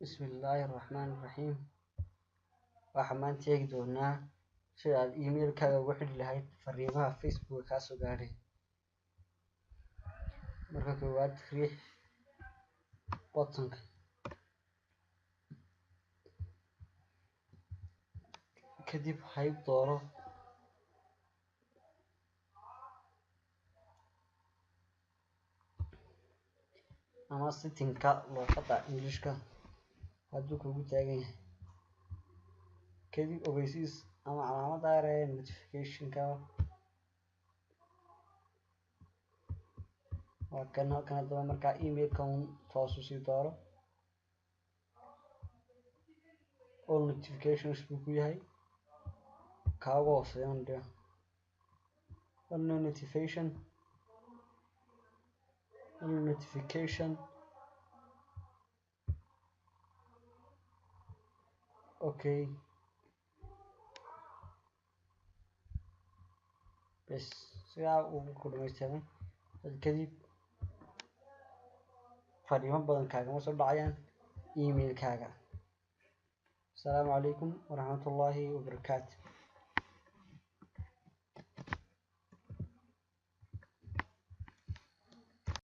بسم الله الرحمن الرحيم. waxaan maanta eegi doonaa sida aad email-kaaga ugu xidhi lahayd fariimaha Facebook kaa soo gaadhay. Marka koowaad riix button-ka, kadib hayb dooro ama setting-ka luqadda English-ka hadduu kugu taagan yahay, kadib ogeysiis ama calaamadda yar ee notification-ka waa kan halkan. Haddaba markaa email-ka toos u sii dooro, all notifications buu ku yahay kaa ugu hooseeya all notification okay bes sidaa uu ku dhamaystiray. Kadib fariimo badan kaagama soo dhacayaan email-kaaga. Asalaamu calaykum waraxmatullaahi wabarakaatu.